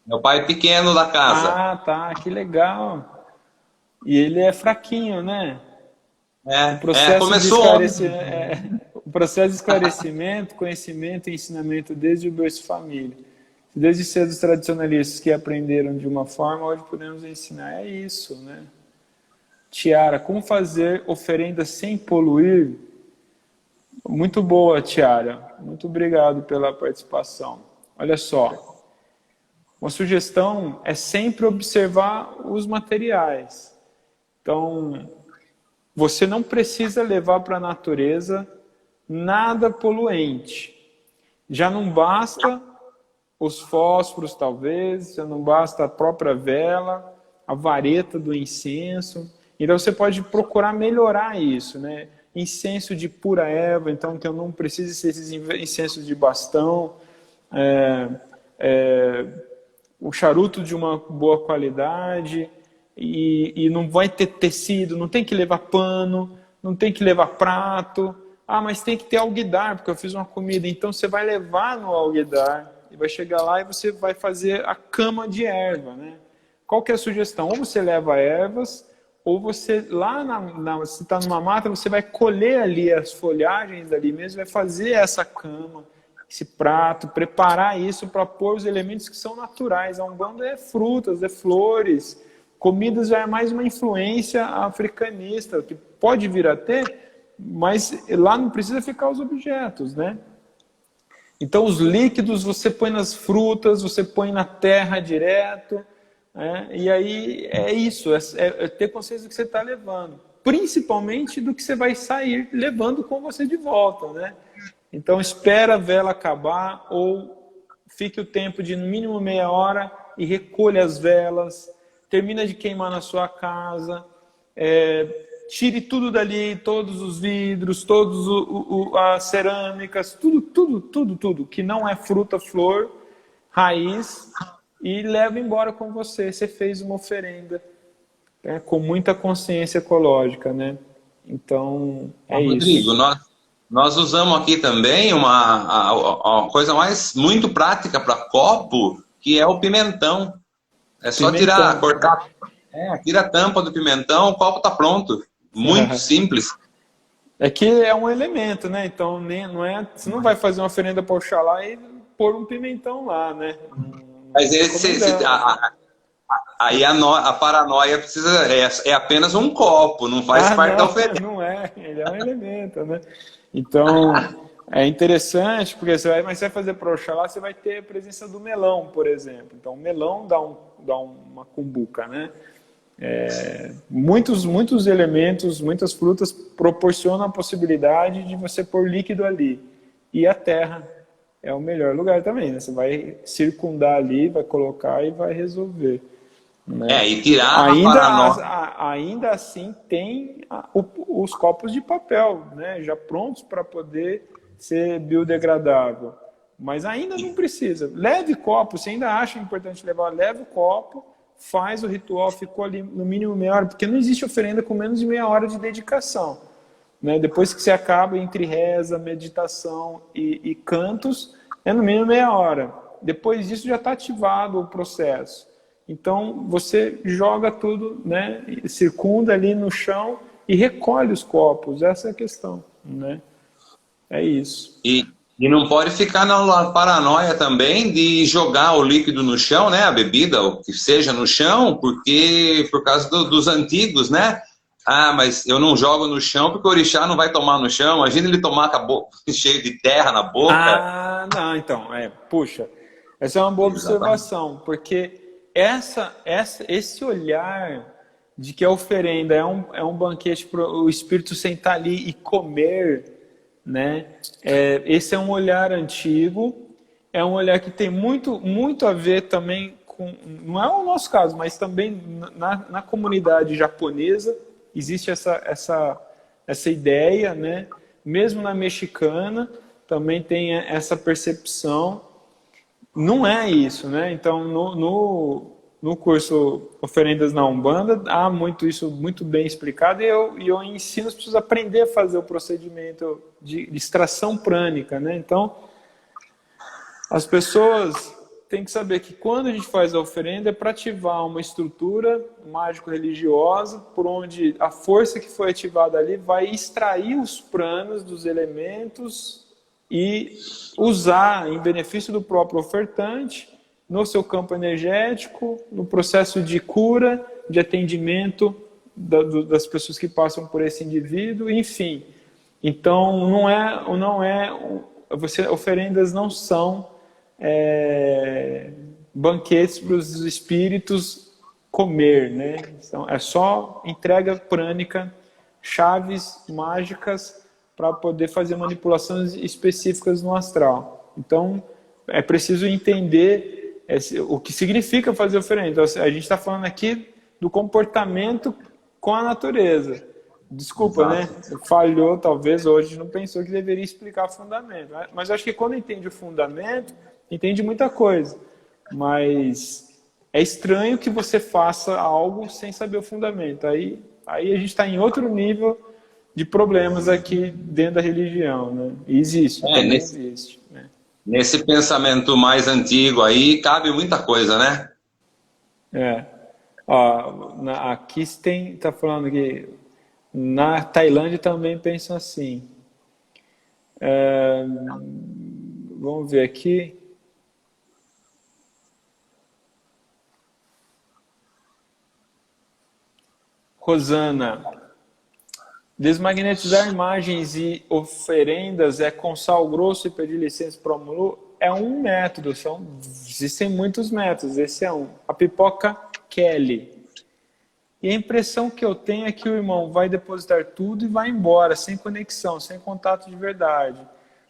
S1: Meu pai pequeno da casa.
S2: Ah, tá, que legal. E ele é fraquinho, né?
S1: Começou
S2: o processo de esclarecimento, conhecimento e ensinamento desde o berço família. Desde cedo os tradicionalistas que aprenderam de uma forma, hoje podemos ensinar. É isso, né? Tiara, como fazer oferenda sem poluir? Muito boa, Tiara. Muito obrigado pela participação. Olha só. Uma sugestão é sempre observar os materiais. Então, você não precisa levar para a natureza nada poluente. Já não basta os fósforos, talvez, já não basta a própria vela, a vareta do incenso. Então, você pode procurar melhorar isso, né? Incenso de pura erva, então, que eu não precise ser esses incensos de bastão, o charuto de uma boa qualidade, e não vai ter tecido, não tem que levar pano, não tem que levar prato. Ah, mas tem que ter alguidar, porque eu fiz uma comida. Então você vai levar no alguidar, e vai chegar lá e você vai fazer a cama de erva, né? Qual que é a sugestão? Ou você leva ervas, ou você, lá se está numa mata, você vai colher ali as folhagens ali mesmo, vai fazer essa cama, esse prato, preparar isso para pôr os elementos que são naturais. A Umbanda é frutas, é flores, comidas já é mais uma influência africanista, que pode vir a ter, mas lá não precisa ficar os objetos, né? Então os líquidos você põe nas frutas, você põe na terra direto, e aí é isso, é ter consciência do que você está levando. principalmente do que você vai sair levando com você de volta, né? Então espera a vela acabar ou fique o tempo de no mínimo meia hora e recolha as velas, termina de queimar na sua casa, tire tudo dali, todos os vidros, todas as cerâmicas, tudo que não é fruta, flor, raiz, e leva embora com você. Você fez uma oferenda, com muita consciência ecológica, né? Então,
S1: Rodrigo,
S2: isso.
S1: nós usamos aqui também uma coisa muito prática para copo, que é o pimentão. É só
S2: Pimentão.
S1: cortar, tira a tampa do pimentão, o copo está pronto. Muito simples.
S2: É que é um elemento, né? Então, você não vai fazer uma oferenda para Oxalá e pôr um pimentão lá, né?
S1: Mas aí a paranoia precisa é apenas um copo, não faz parte da oferenda.
S2: Não é, ele é um elemento, né? Então, é interessante, porque mas você vai fazer para Oxalá, você vai ter a presença do melão, por exemplo. Então, o melão dá uma cumbuca, né? Muitos elementos, muitas frutas proporcionam a possibilidade de você pôr líquido ali. E a terra é o melhor lugar também, né? Você vai circundar ali, vai colocar e vai resolver. Né?
S1: E tirar
S2: ainda assim tem os copos de papel, né? Já prontos para poder ser biodegradável. Mas ainda não precisa. Leve copo, você ainda acha importante levar, leve o copo, faz o ritual, ficou ali no mínimo meia hora, porque não existe oferenda com menos de meia hora de dedicação. Né? Depois que você acaba entre reza, meditação e cantos, é no mínimo meia hora. Depois disso já está ativado o processo. Então você joga tudo, né? Circunda ali no chão e recolhe os copos. Essa é a questão, né? É isso.
S1: E não pode ficar na paranoia também de jogar o líquido no chão, né? A bebida, o que seja no chão, porque por causa dos antigos, né? Mas eu não jogo no chão porque o orixá não vai tomar no chão. Imagina ele tomar com a boca cheio de terra na boca.
S2: Não, então, puxa, essa é uma boa observação, porque esse olhar de que a oferenda é um banquete para o espírito sentar ali e comer, né? Esse é um olhar antigo, é um olhar que tem muito a ver também com, não é o nosso caso, mas também na comunidade japonesa existe essa ideia, né? Mesmo na mexicana também tem essa percepção. Não é isso, né? Então, no curso Oferendas na Umbanda, há isso muito bem explicado, e eu ensino as pessoas a aprender a fazer o procedimento de extração prânica, né? Então, as pessoas têm que saber que quando a gente faz a oferenda é para ativar uma estrutura mágico-religiosa, por onde a força que foi ativada ali vai extrair os pranas dos elementos e usar em benefício do próprio ofertante, no seu campo energético, no processo de cura, de atendimento das pessoas que passam por esse indivíduo, enfim. Então, oferendas não são banquetes para os espíritos comer, né? Então, é só entrega prânica, chaves mágicas para poder fazer manipulações específicas no astral. Então, é preciso entender o que significa fazer oferenda. Então, a gente está falando aqui do comportamento com a natureza. Desculpa, exato, né? Falhou, talvez, hoje não pensou que deveria explicar o fundamento. Mas eu acho que quando entende o fundamento, entende muita coisa. Mas é estranho que você faça algo sem saber o fundamento. Aí a gente está em outro nível de problemas aqui dentro da religião, né? E existe, também existe. Né?
S1: Nesse pensamento mais antigo aí, cabe muita coisa, né?
S2: Aqui está falando que na Tailândia também pensam assim. Vamos ver aqui. Rosana, desmagnetizar imagens e oferendas com sal grosso e pedir licença para o Mulu é um método, existem muitos métodos, esse é um. A Pipoca Kelly. E a impressão que eu tenho é que o irmão vai depositar tudo e vai embora, sem conexão, sem contato de verdade,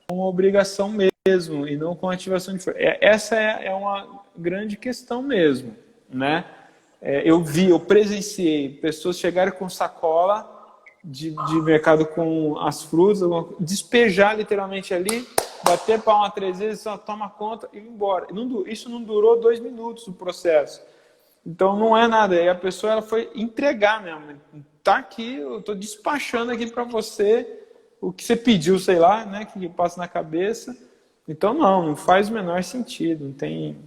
S2: com uma obrigação mesmo, e não com ativação de força. Essa é uma grande questão mesmo, né? Eu presenciei pessoas chegarem com sacola de mercado com as frutas, despejar literalmente ali, bater palma 3 vezes, só toma conta e ir embora. Isso não durou 2 minutos o processo. Então não é nada. E a pessoa ela foi entregar mesmo. Tá aqui, eu tô despachando aqui para você o que você pediu, sei lá, né, que passa na cabeça. Então não faz o menor sentido, não tem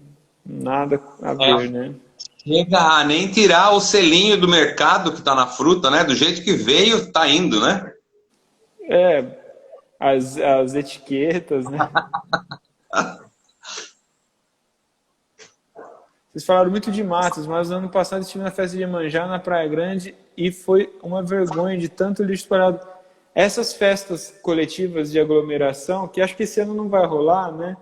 S2: nada a ver, né?
S1: Chega a nem tirar o selinho do mercado que está na fruta, né? Do jeito que veio, tá indo, né?
S2: As etiquetas, né? Vocês falaram muito de matos, mas no ano passado estive na festa de Iemanjá, na Praia Grande, e foi uma vergonha de tanto lixo espalhado. Essas festas coletivas de aglomeração, que acho que esse ano não vai rolar, né?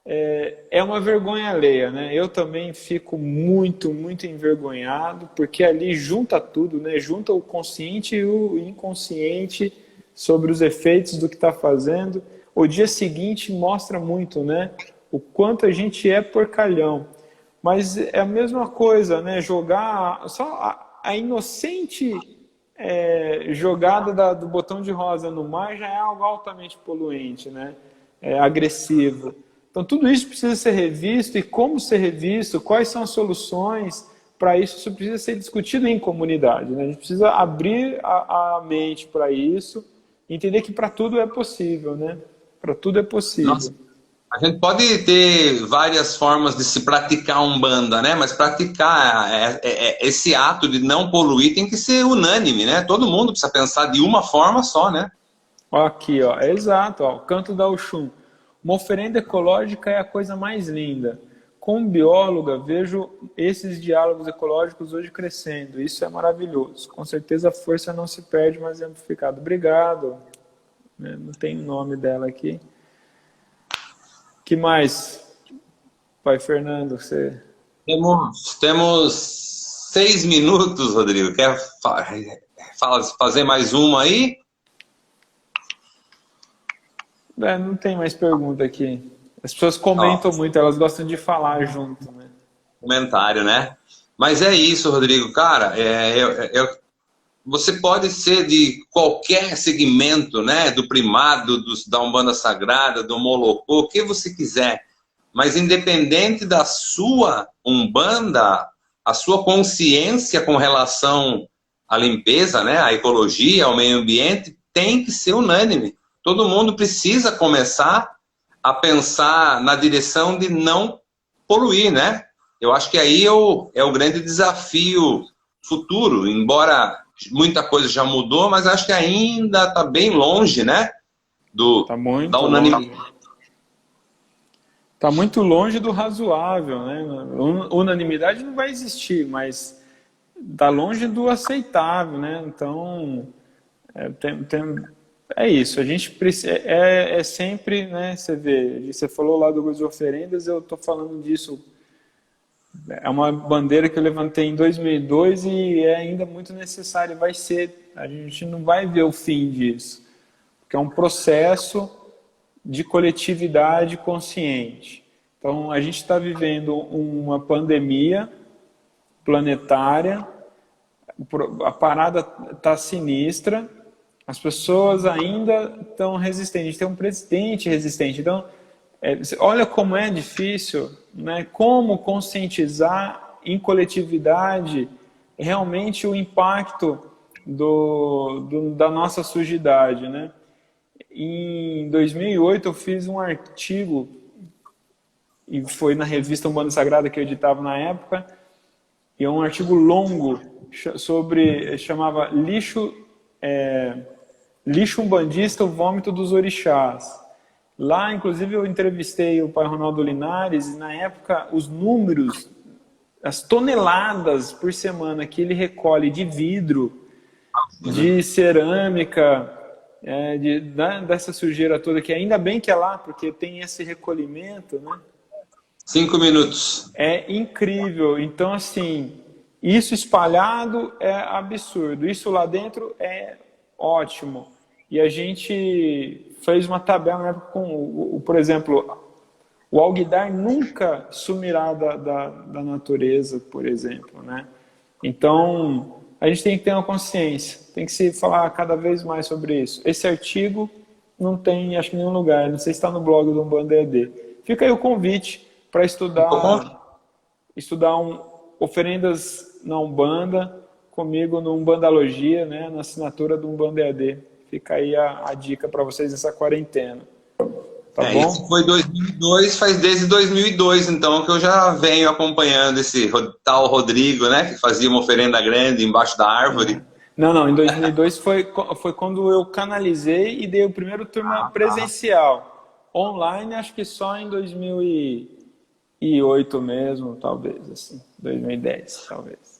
S2: É uma vergonha alheia, né? Eu também fico muito, muito envergonhado, porque ali junta tudo, né? Junta o consciente e o inconsciente sobre os efeitos do que está fazendo. O dia seguinte mostra muito, né? O quanto a gente é porcalhão. Mas é a mesma coisa, né? Jogar só a inocente jogada do botão de rosa no mar já é algo altamente poluente, né? Agressivo. Então, tudo isso precisa ser revisto, e como ser revisto, quais são as soluções para isso, isso precisa ser discutido em comunidade, né? A gente precisa abrir a mente para isso, entender que para tudo é possível, né? Para tudo é possível.
S1: Nossa, a gente pode ter várias formas de se praticar Umbanda, né? Mas praticar esse ato de não poluir tem que ser unânime, né? Todo mundo precisa pensar de uma forma só, né?
S2: Aqui, ó, exato, ó, o canto da Oxum. Uma oferenda ecológica é a coisa mais linda. Como bióloga, vejo esses diálogos ecológicos hoje crescendo. Isso é maravilhoso. Com certeza a força não se perde, mas é amplificada. Obrigado. Não tem o nome dela aqui. Que mais, pai Fernando? Você...
S1: Temos 6 minutos, Rodrigo. Quer fazer mais uma aí?
S2: Não tem mais pergunta aqui. As pessoas comentam muito, elas gostam de falar junto, né?
S1: Comentário, né? Mas é isso, Rodrigo. Cara, você pode ser de qualquer segmento, né? Do primado, da Umbanda Sagrada, do Molocô, o que você quiser. Mas independente da sua Umbanda, a sua consciência com relação à limpeza, né? À ecologia, ao meio ambiente, tem que ser unânime. Todo mundo precisa começar a pensar na direção de não poluir, né? Eu acho que aí é o grande desafio futuro, embora muita coisa já mudou, mas acho que ainda está bem longe, né? Da unanimidade.
S2: Está muito longe do razoável, né? Unanimidade não vai existir, mas está longe do aceitável, né? Então, é isso, a gente precisa, sempre, né, você falou lá do grupo de oferendas, eu estou falando disso, é uma bandeira que eu levantei em 2002 e é ainda muito necessário, vai ser, a gente não vai ver o fim disso, porque é um processo de coletividade consciente. Então, a gente está vivendo uma pandemia planetária, a parada está sinistra, as pessoas ainda estão resistentes. A gente tem um presidente resistente. Então, olha como é difícil, né? Como conscientizar em coletividade realmente o impacto da nossa sujidade, né? Em 2008, eu fiz um artigo, e foi na revista Umbanda Sagrada que eu editava na época, e é um artigo longo, chamava Lixo Umbandista, o vômito dos orixás. Lá, inclusive, eu entrevistei o pai Ronaldo Linares, e na época, os números, as toneladas por semana que ele recolhe de vidro, de cerâmica, dessa sujeira toda, que ainda bem que é lá, porque tem esse recolhimento, né?
S1: 5 minutos.
S2: É incrível. Então, assim, Isso espalhado é absurdo, isso lá dentro é ótimo. E a gente fez uma tabela na época com, por exemplo, o alguidar nunca sumirá da natureza, por exemplo, né? Então, a gente tem que ter uma consciência, tem que se falar cada vez mais sobre isso. Esse artigo não tem, acho que, em nenhum lugar, não sei se está no blog do Umbanda EAD. Fica aí o convite para estudar oferendas na Umbanda, comigo no Umbandalogia, né, na assinatura do Umbanda EAD. Fica aí a dica para vocês nessa quarentena. Tá bom?
S1: Isso foi 2002, faz desde 2002, então, que eu já venho acompanhando esse tal Rodrigo, né, que fazia uma oferenda grande embaixo da árvore.
S2: Não, em 2002 foi quando eu canalizei e dei o primeiro turma presencial. Online, acho que só em 2008 mesmo, talvez, assim, 2010, talvez.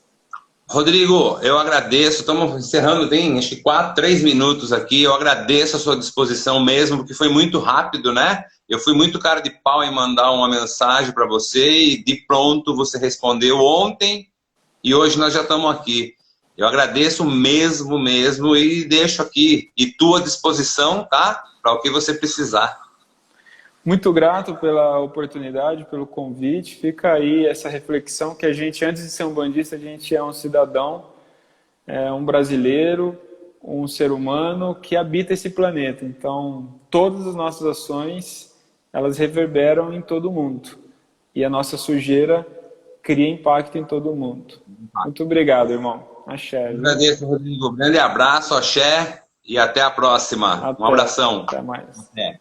S1: Rodrigo, eu agradeço, estamos encerrando, tem acho que 3 minutos aqui, eu agradeço a sua disposição mesmo, porque foi muito rápido, né? Eu fui muito cara de pau em mandar uma mensagem para você e de pronto você respondeu ontem e hoje nós já estamos aqui. Eu agradeço mesmo e deixo aqui e tua disposição, tá? Para o que você precisar.
S2: Muito grato pela oportunidade, pelo convite. Fica aí essa reflexão que a gente, antes de ser um bandista, a gente é um cidadão, um brasileiro, um ser humano que habita esse planeta. Então, todas as nossas ações, elas reverberam em todo mundo. E a nossa sujeira cria impacto em todo mundo. Muito obrigado, irmão. Axé.
S1: Agradeço, Rodrigo. Grande abraço, axé e até a próxima. Um abração.
S2: Até mais.
S1: Até.